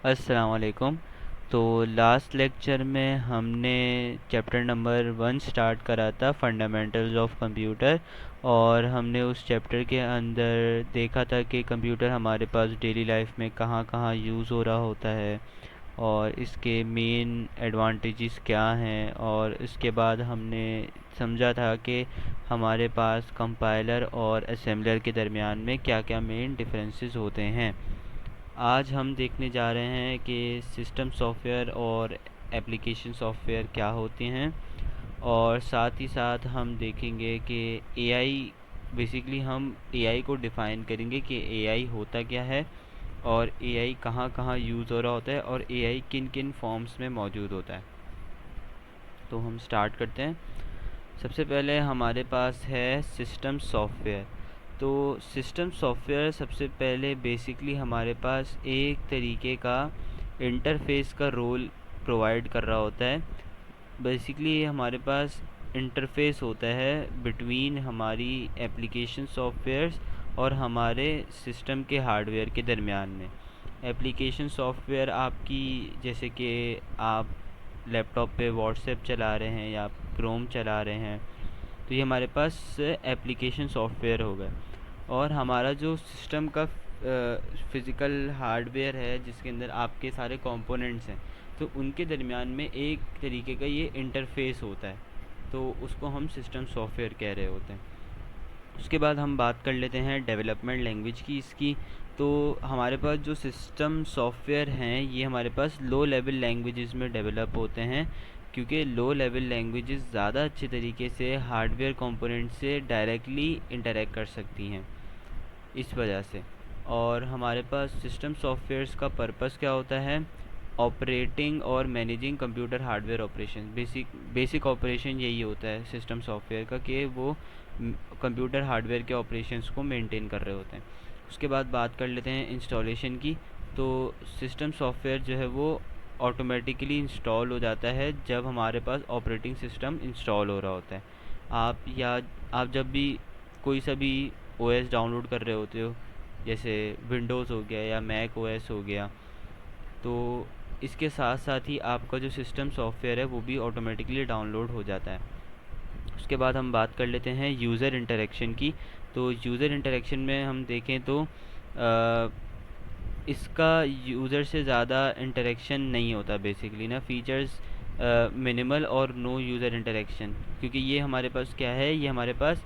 अस्सलाम वालेकुम। तो लास्ट लेक्चर में हमने चैप्टर नंबर 1 स्टार्ट करा था, फंडामेंटल्स ऑफ कंप्यूटर। और हमने उस चैप्टर के अंदर देखा था कि कंप्यूटर हमारे पास डेली लाइफ में कहाँ कहाँ यूज़ हो रहा होता है और इसके मेन एडवांटेजेस क्या हैं। और इसके बाद हमने समझा था कि हमारे पास कंपाइलर और असेंबलर के दरमियान में क्या क्या मेन डिफरेंसेस होते हैं। आज हम देखने जा रहे हैं कि सिस्टम सॉफ़्टवेयर और एप्लीकेशन सॉफ़्टवेयर क्या होते हैं। और साथ ही साथ हम देखेंगे कि एआई, बेसिकली हम एआई को डिफ़ाइन करेंगे कि एआई होता क्या है और एआई कहाँ कहाँ यूज़ हो रहा होता है और एआई किन किन फॉर्म्स में मौजूद होता है। तो हम स्टार्ट करते हैं। सबसे पहले हमारे पास है सिस्टम सॉफ़्टवेयर। तो सिस्टम सॉफ़्टवेयर सबसे पहले बेसिकली हमारे पास एक तरीके का इंटरफ़ेस का रोल प्रोवाइड कर रहा होता है। बेसिकली हमारे पास इंटरफ़ेस होता है बिटवीन हमारी एप्लीकेशन सॉफ़्टवेयर्स और हमारे सिस्टम के हार्डवेयर के दरमियान में। एप्लीकेशन सॉफ़्टवेयर आपकी, जैसे कि आप लैपटॉप पे व्हाट्सएप चला रहे हैं या क्रोम चला रहे हैं, तो ये हमारे पास एप्लीकेशन सॉफ़्टवेयर होगा। और हमारा जो सिस्टम का फ़िज़िकल हार्डवेयर है जिसके अंदर आपके सारे कंपोनेंट्स हैं, तो उनके दरमियान में एक तरीके का ये इंटरफ़ेस होता है, तो उसको हम सिस्टम सॉफ़्टवेयर कह रहे होते हैं। उसके बाद हम बात कर लेते हैं डेवलपमेंट लैंग्वेज की इसकी। तो हमारे पास जो सिस्टम सॉफ़्टवेयर हैं ये हमारे पास लो लेवल लैंग्वेजेस में डेवलप होते हैं, क्योंकि लो लेवल लैंग्वेजेस ज़्यादा अच्छे तरीके से हार्डवेयर कंपोनेंट से डायरेक्टली इंटरेक्ट कर सकती हैं, इस वजह से। और हमारे पास सिस्टम सॉफ्टवेयर्स का पर्पस क्या होता है? ऑपरेटिंग और managing computer hardware operation. Basic operation यही होता है सिस्टम सॉफ्टवेयर का, कि वो कंप्यूटर हार्डवेयर के ऑपरेशंस को मेंटेन कर रहे होते हैं। उसके बाद बात कर लेते हैं इंस्टॉलेशन की। तो सिस्टम सॉफ्टवेयर जो है वो ऑटोमेटिकली इंस्टॉल हो जाता है जब हमारे पास ऑपरेटिंग सिस्टम इंस्टॉल हो रहा होता है। आप जब भी कोई सा भी ओएस डाउनलोड कर रहे होते हो, जैसे विंडोज़ हो गया या मैक ओएस हो गया, तो इसके साथ साथ ही आपका जो सिस्टम सॉफ्टवेयर है वो भी ऑटोमेटिकली डाउनलोड हो जाता है। उसके बाद हम बात कर लेते हैं यूज़र इंटरेक्शन की। तो यूज़र इंटरेक्शन में हम देखें तो इसका यूज़र से ज़्यादा इंटरेक्शन नहीं होता बेसिकली ना। फीचर्स मिनिमल और नो यूज़र इंटरेक्शन, क्योंकि ये हमारे पास क्या है, ये हमारे पास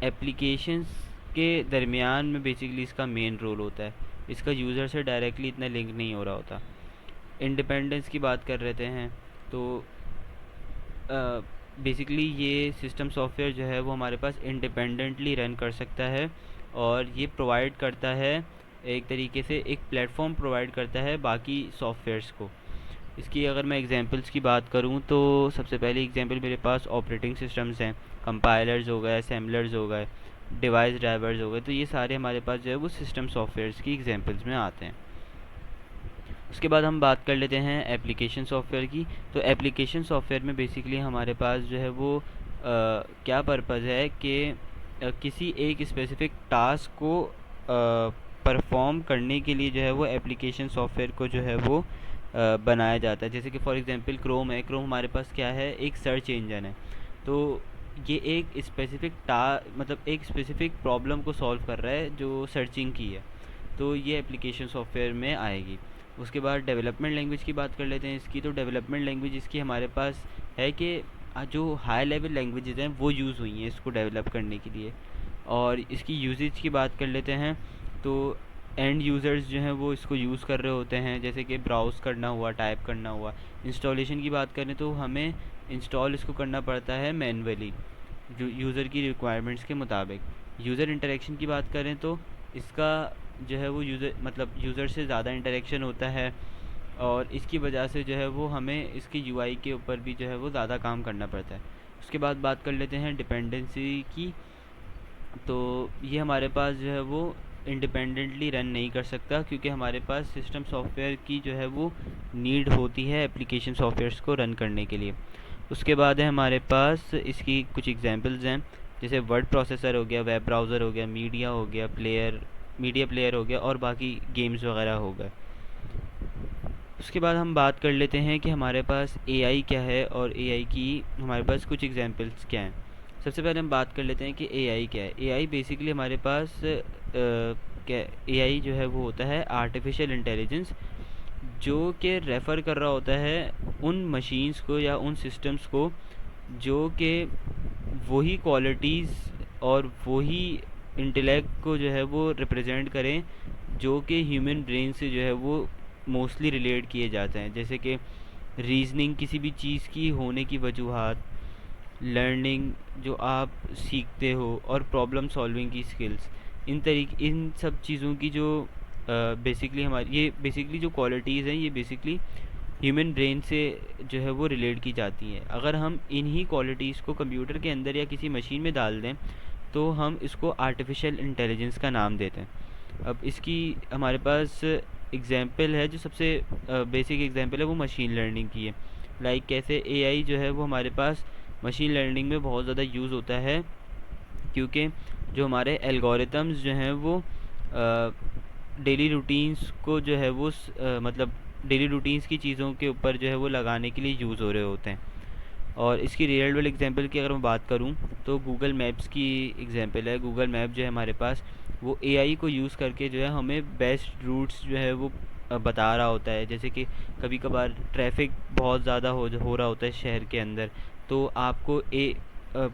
एप्लीकेशंस के दरमियान में बेसिकली इसका मेन रोल होता है। इसका यूज़र से डायरेक्टली इतना लिंक नहीं हो रहा होता। इंडिपेंडेंस की बात कर लेते हैं। तो बेसिकली ये सिस्टम सॉफ्टवेयर जो है वो हमारे पास इंडिपेंडेंटली रन कर सकता है, और ये प्रोवाइड करता है, एक तरीके से एक प्लेटफॉर्म प्रोवाइड करता है बाकी सॉफ्टवेयर्स को। इसकी अगर मैं एग्जांपल्स की बात करूं तो सबसे पहली एग्जांपल मेरे पास ऑपरेटिंग सिस्टम्स हैं। कंपाइलर्स हो गए, असेंबलर्स हो गए, डिवाइस ड्राइवर्स हो गए, तो ये सारे हमारे पास जो है वो सिस्टम सॉफ्टवेयर्स की एग्जांपल्स में आते हैं। उसके बाद हम बात कर लेते हैं एप्लीकेशन सॉफ्टवेयर की। तो एप्लीकेशन सॉफ्टवेयर में बेसिकली हमारे पास जो है वो क्या पर्पज़ है कि किसी एक स्पेसिफ़िक टास्क को परफ़ॉर्म करने के लिए जो है वो एप्लीकेशन सॉफ्टवेयर को जो है वो बनाया जाता है। जैसे कि फॉर एग्ज़ाम्पल क्रोम है। क्रोम हमारे पास क्या है, एक सर्च इंजन है। तो ये एक स्पेसिफ़िक मतलब एक स्पेसिफ़िक प्रॉब्लम को सॉल्व कर रहा है जो सर्चिंग की है, तो ये एप्लीकेशन सॉफ्टवेयर में आएगी। उसके बाद डेवलपमेंट लैंग्वेज की बात कर लेते हैं इसकी। तो डेवलपमेंट लैंग्वेज इसकी हमारे पास है कि जो हाई लेवल लैंग्वेजेस हैं वो यूज़ हुई हैं इसको डेवलप करने के लिए। और इसकी यूजेज की बात कर लेते हैं। तो एंड यूज़र्स जो हैं वो इसको यूज़ कर रहे होते हैं, जैसे कि ब्राउज़ करना हुआ, टाइप करना हुआ। इंस्टॉलेशन की बात करें तो हमें इंस्टॉल इसको करना पड़ता है मैनुअली, जो यूज़र की रिक्वायरमेंट्स के मुताबिक। यूज़र इंटरेक्शन की बात करें तो इसका जो है वो यूज़र से ज़्यादा इंटरेक्शन होता है, और इसकी वजह से जो है वो हमें इसकी यूआई के ऊपर भी जो है वो ज़्यादा काम करना पड़ता है। उसके बाद बात कर लेते हैं डिपेंडेंसी की। तो ये हमारे पास जो है वो इंडिपेंडेंटली रन नहीं कर सकता, क्योंकि हमारे पास सिस्टम सॉफ्टवेयर की जो है वो नीड होती है एप्लीकेशन सॉफ्टवेयर्स को रन करने के लिए। उसके बाद है हमारे पास इसकी कुछ एग्जांपल्स हैं, जैसे वर्ड प्रोसेसर हो गया, वेब ब्राउज़र हो गया, मीडिया प्लेयर हो गया, और बाकी गेम्स वगैरह हो गए। उसके बाद हम बात कर लेते हैं कि हमारे पास एआई क्या है और एआई की हमारे पास कुछ एग्जांपल्स क्या हैं। सबसे पहले हम बात कर लेते हैं कि एआई क्या है। एआई बेसिकली हमारे पास क्या, एआई जो है वो होता है आर्टिफिशियल इंटेलिजेंस, जो कि रेफ़र कर रहा होता है उन मशीन्स को या उन सिस्टम्स को जो कि वही क्वालिटीज़ और वही इंटेलेक्ट को जो है वो रिप्रेजेंट करें जो कि ह्यूमन ब्रेन से जो है वो मोस्टली रिलेट किए जाते हैं, जैसे कि रीजनिंग, किसी भी चीज़ की होने की वजूहात, लर्निंग जो आप सीखते हो, और प्रॉब्लम सॉल्विंग की स्किल्स। इन सब चीज़ों की जो बेसिकली हमारी ये बेसिकली जो क्वालिटीज़ हैं, ये बेसिकली ह्यूमन ब्रेन से जो है वो रिलेट की जाती हैं। अगर हम इन्हीं क्वालिटीज़ को कंप्यूटर के अंदर या किसी मशीन में डाल दें तो हम इसको आर्टिफिशियल इंटेलिजेंस का नाम देते हैं। अब इसकी हमारे पास एग्जांपल है, जो सबसे बेसिक एग्जांपल है वो मशीन लर्निंग की है। लाइक कैसे एआई जो है वो हमारे पास मशीन लर्निंग में बहुत ज़्यादा यूज़ होता है, क्योंकि जो हमारे एल्गोरिथम्स जो हैं वो डेली रूटीन्स को जो है वो मतलब डेली रूटीन्स की चीज़ों के ऊपर जो है वो लगाने के लिए यूज़ हो रहे होते हैं। और इसकी रियल वर्ल्ड एग्जांपल की अगर मैं बात करूं तो गूगल मैप्स की एग्जांपल है। गूगल मैप जो है हमारे पास वो एआई को यूज़ करके जो है हमें बेस्ट रूट्स जो है वो बता रहा होता है। जैसे कि कभी कभार ट्रैफिक बहुत ज़्यादा हो रहा होता है शहर के अंदर, तो आपको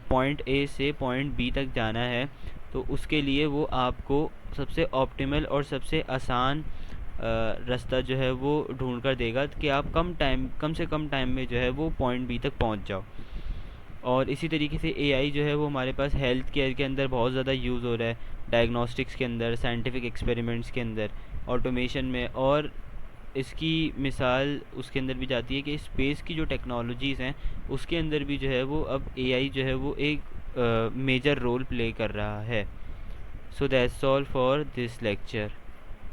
पॉइंट ए से पॉइंट बी तक जाना है, तो उसके लिए वो आपको सबसे ऑप्टिमल और सबसे आसान रास्ता जो है वो ढूंढ कर देगा कि आप कम से कम टाइम में जो है वो पॉइंट बी तक पहुंच जाओ। और इसी तरीके से एआई जो है वो हमारे पास हेल्थ केयर के अंदर बहुत ज़्यादा यूज़ हो रहा है, डायग्नोस्टिक्स के अंदर, साइंटिफिक एक्सपेरिमेंट्स के अंदर, ऑटोमेशन में। और इसकी मिसाल उसके अंदर भी जाती है कि स्पेस की जो टेक्नोलॉजीज़ हैं उसके अंदर भी जो है वो अब एआई जो है वो एक मेजर रोल प्ले कर रहा है। So that's all for this lecture.